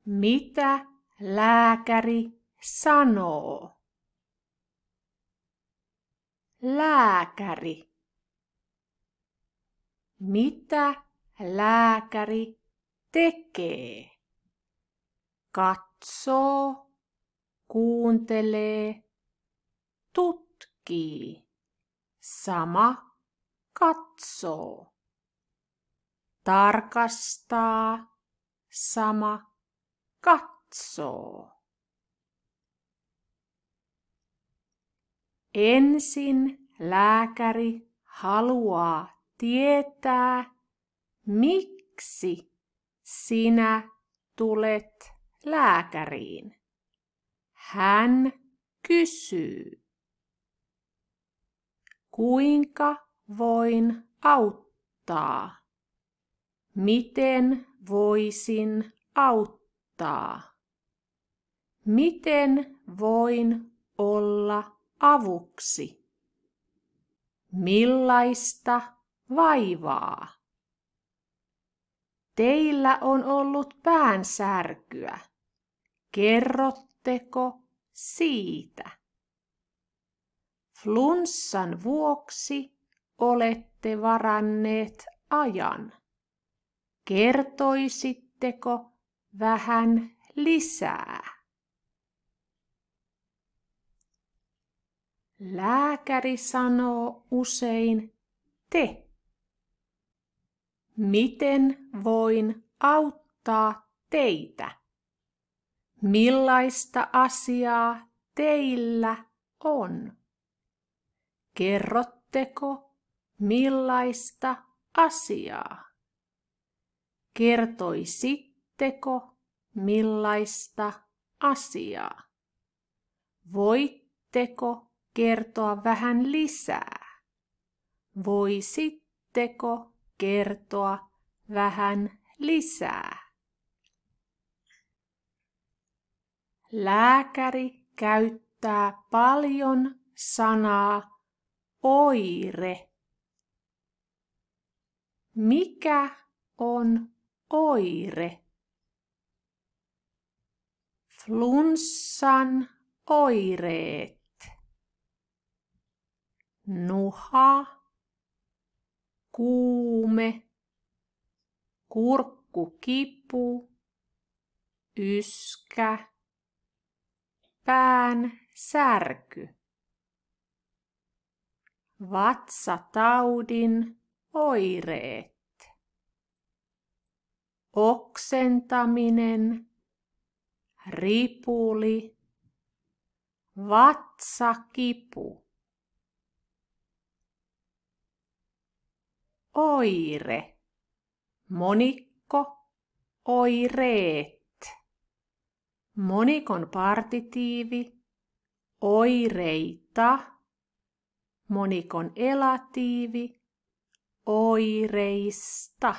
Mitä lääkäri sanoo? Lääkäri. Mitä lääkäri tekee? Katsoo, kuuntelee, tutkii. Sama katsoo. Tarkastaa. Sama katsoo. Ensin lääkäri haluaa tietää, miksi sinä tulet lääkäriin. Hän kysyy, kuinka voin auttaa? Miten voisin auttaa? Miten voin olla avuksi? Millaista vaivaa? Teillä on ollut päänsärkyä. Kerrotteko siitä? Flunssan vuoksi olette varanneet ajan. Kertoisitteko vähän lisää? Lääkäri sanoo usein te. Miten voin auttaa teitä? Millaista asiaa teillä on? Kerrotteko millaista asiaa? Kertoisitteko millaista asiaa? Voitteko kertoa vähän lisää? Voisitteko kertoa vähän lisää? Lääkäri käyttää paljon sanaa oire. Mikä on oire? Flunssan oireet. Nuha, kuume, kurkkukipu, yskä, pään särky. Vatsataudin oireet. Oksentaminen, ripuli, vatsakipu. Oire, monikko, oireet. Monikon partitiivi, oireita. Monikon elatiivi, oireista.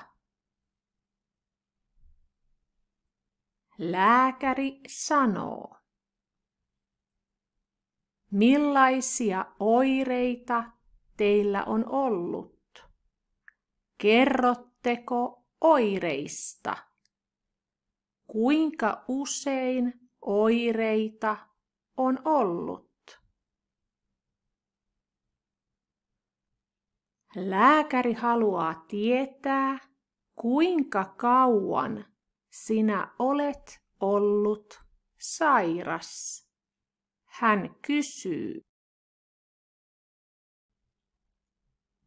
Lääkäri sanoo. Millaisia oireita teillä on ollut? Kerrotteko oireista? Kuinka usein oireita on ollut? Lääkäri haluaa tietää, kuinka kauan sinä olet ollut sairas. Hän kysyy,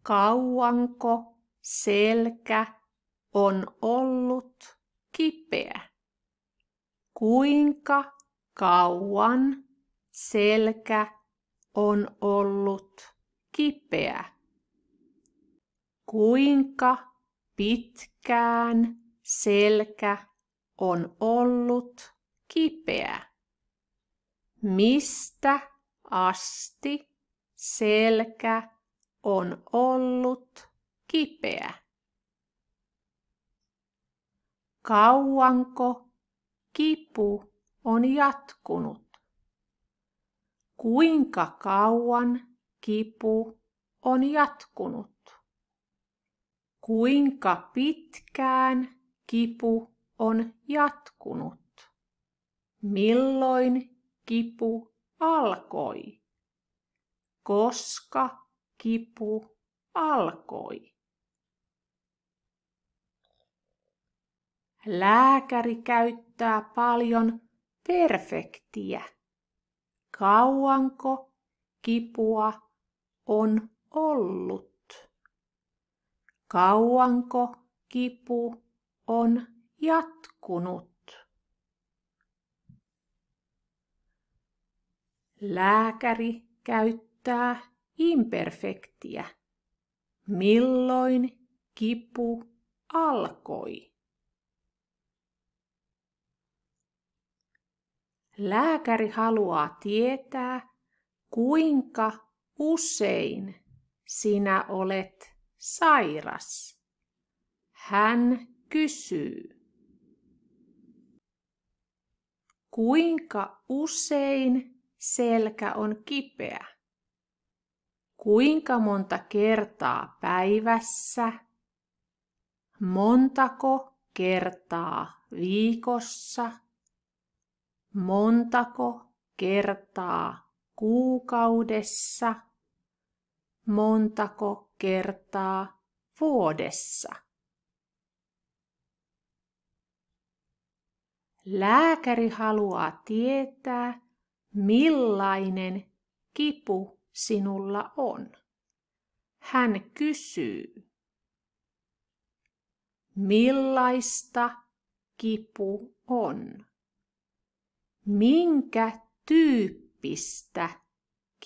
kauanko selkä on ollut kipeä? Kuinka kauan selkä on ollut kipeä? Kuinka pitkään selkä on ollut kipeä? Mistä asti selkä on ollut kipeä? Kauanko kipu on jatkunut? Kuinka kauan kipu on jatkunut? Kuinka pitkään kipu on jatkunut? Milloin kipu alkoi? Koska kipu alkoi? Lääkäri käyttää paljon perfektiä. Kauanko kipua on ollut? Kauanko kipu on jatkunut? Lääkäri käyttää imperfektiä. Milloin kipu alkoi? Lääkäri haluaa tietää, kuinka usein sinä olet sairas. Hän kysyy. Kuinka usein selkä on kipeä? Kuinka monta kertaa päivässä? Montako kertaa viikossa? Montako kertaa kuukaudessa? Montako kertaa vuodessa? Lääkäri haluaa tietää, millainen kipu sinulla on. Hän kysyy. Millaista kipu on? Minkä tyyppistä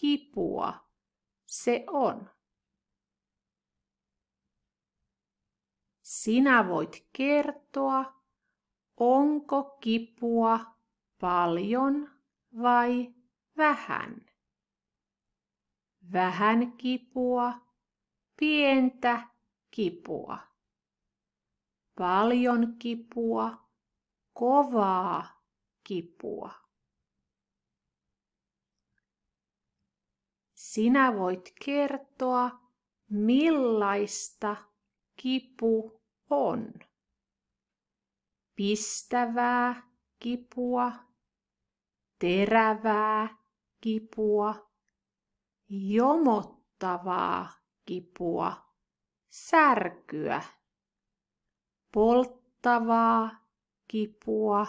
kipua se on? Sinä voit kertoa, onko kipua paljon vai vähän. Vähän kipua, pientä kipua. Paljon kipua, kovaa kipua. Sinä voit kertoa, millaista kipu on. Pistävää kipua, terävää kipua, jomottavaa kipua, särkyä, polttavaa kipua,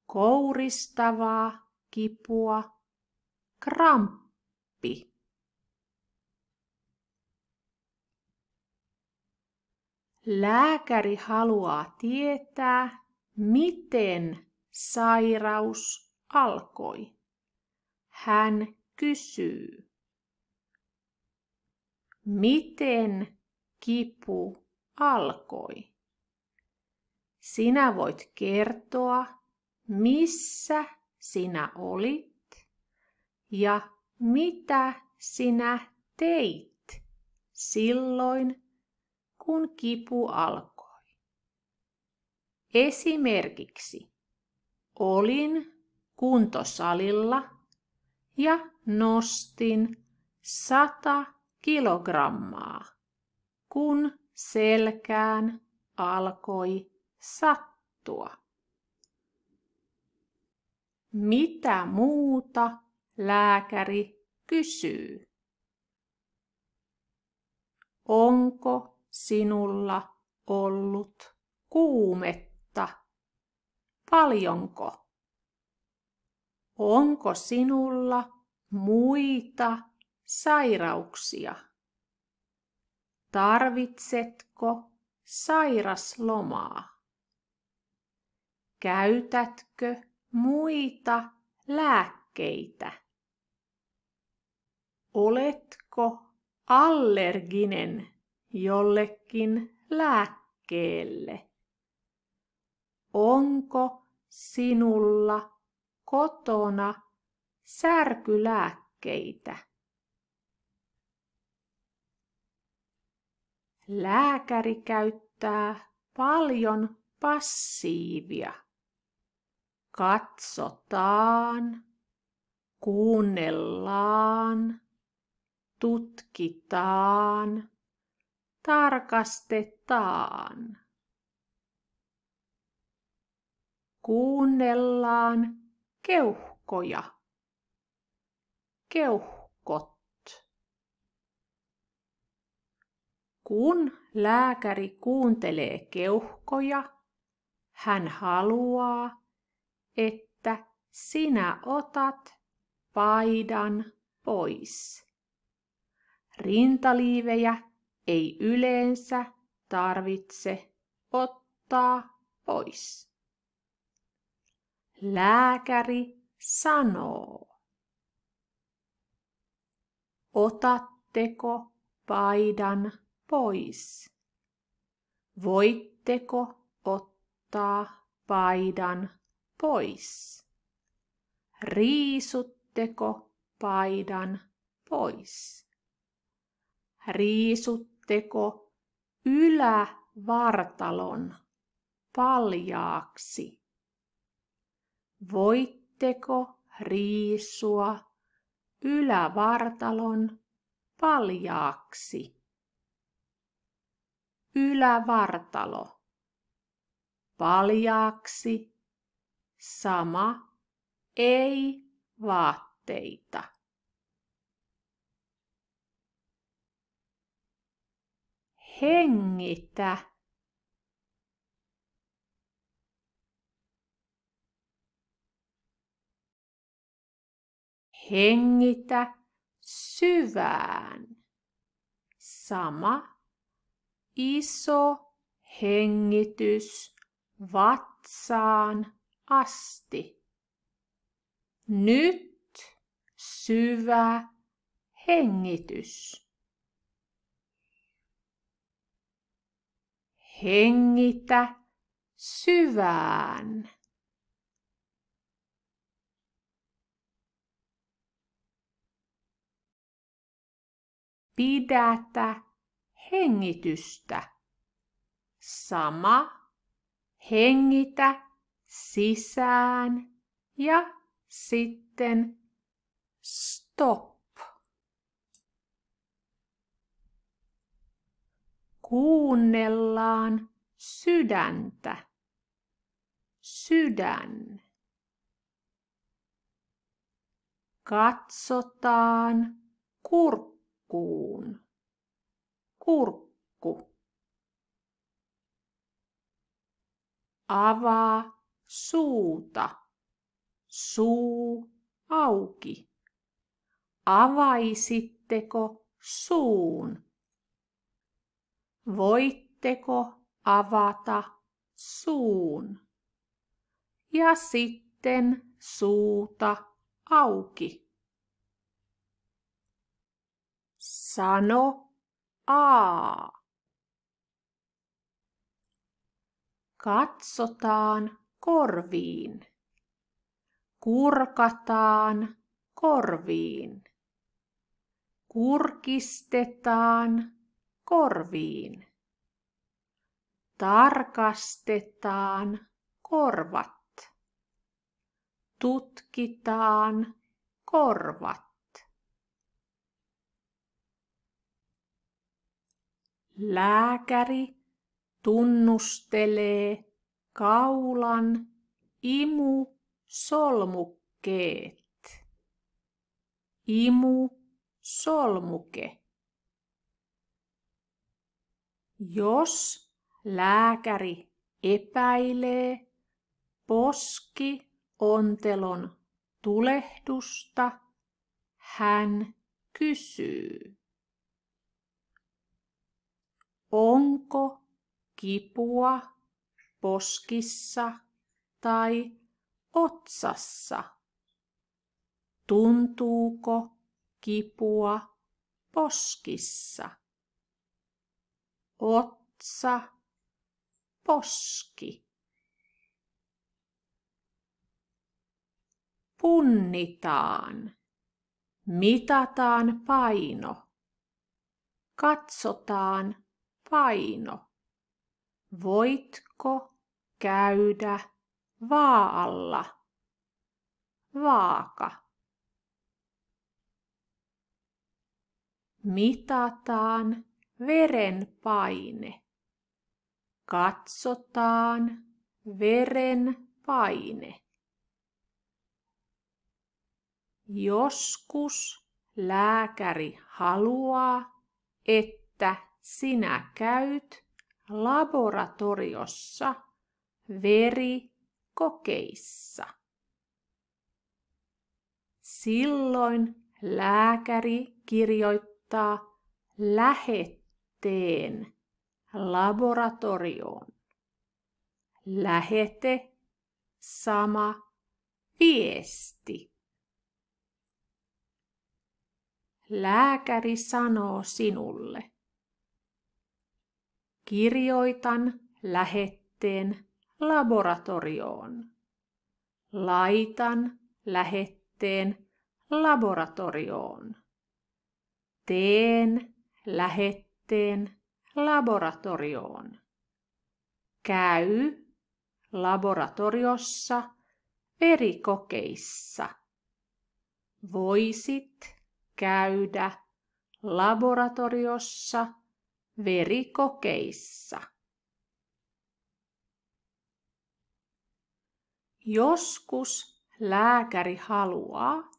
kouristavaa kipua, kramppi. Lääkäri haluaa tietää, miten sairaus alkoi. Hän kysyy. Miten kipu alkoi? Sinä voit kertoa, missä sinä olit ja mitä sinä teit silloin, kun kipu alkoi. Esimerkiksi olin kuntosalilla ja nostin 100 kilogrammaa, kun selkään alkoi sattua. Mitä muuta lääkäri kysyy? Onko sinulla ollut kuumetta? Paljonko? Onko sinulla muita sairauksia? Tarvitsetko sairaslomaa? Käytätkö muita lääkkeitä? Oletko allerginen jollekin lääkkeelle? Onko sinulla kotona särkylääkkeitä? Lääkäri käyttää paljon passiivia. Katsotaan, kuunnellaan, tutkitaan, tarkastetaan. kuunnellaan keuhkoja. Keuhkot. Kun lääkäri kuuntelee keuhkoja, hän haluaa, että sinä otat paidan pois. Rintaliivejä ei yleensä tarvitse ottaa pois. Lääkäri sanoo: otatteko paidan pois? Voitteko ottaa paidan pois? Riisutteko paidan pois? Riisutteko ylävartalon paljaaksi? Voitteko riisua ylävartalon paljaaksi? Ylävartalo. Paljaaksi. Sama. Ei vaatteita. Hengitä. Hengitä syvään. Sama. Iso hengitys vatsaan asti. Nyt syvä hengitys. Hengitä syvään. Pidätä hengitystä. Sama. Hengitä sisään ja sitten stop. Kuunnellaan sydäntä. Sydän. Katsotaan kurkkuun. Kurkku. Avaa suuta. Suu auki. Avaisitteko suun? Voitteko avata suun? Ja sitten suuta auki. Sano A. Katsotaan korviin. Kurkataan korviin. Kurkistetaan korviin. Tarkastetaan korvat. Tutkitaan korvat. Lääkäri tunnustelee kaulan imusolmukkeet. Imusolmuke. Jos lääkäri epäilee poskiontelon tulehdusta, hän kysyy: onko kipua poskissa tai otsassa? Tuntuuko kipua poskissa? Otsa, poski. Punnitaan. Mitataan paino. Katsotaan paino. Voitko käydä vaalla? Vaaka. Mitataan verenpaine. Katsotaan verenpaine. paine. Joskus lääkäri haluaa, että sinä käyt laboratoriossa verikokeissa. Silloin lääkäri kirjoittaa lähetteen laboratorioon. Lähete, sama viesti. Lääkäri sanoo sinulle: kirjoitan lähetteen laboratorioon. Laitan lähetteen laboratorioon. Teen lähetteen laboratorioon. Käy laboratoriossa verikokeissa. Voisit käydä laboratoriossa verikokeissa. Joskus lääkäri haluaa,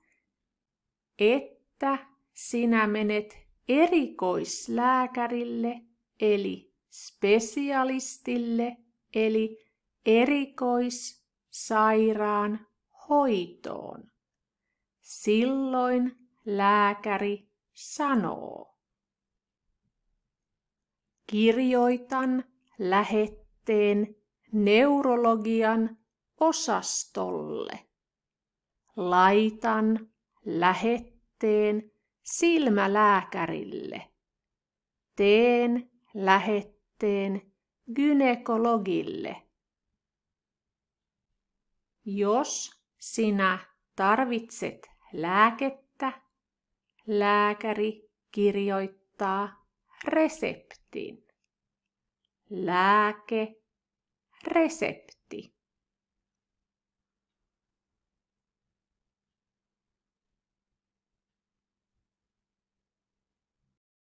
että sinä menet erikoislääkärille eli spesialistille eli erikoissairaan hoitoon. Silloin lääkäri sanoo: kirjoitan lähetteen neurologian osastolle. Laitan lähetteen silmälääkärille. Teen lähetteen gynekologille. Jos sinä tarvitset lääkettä, lääkäri kirjoittaa reseptin. Lääke, resepti.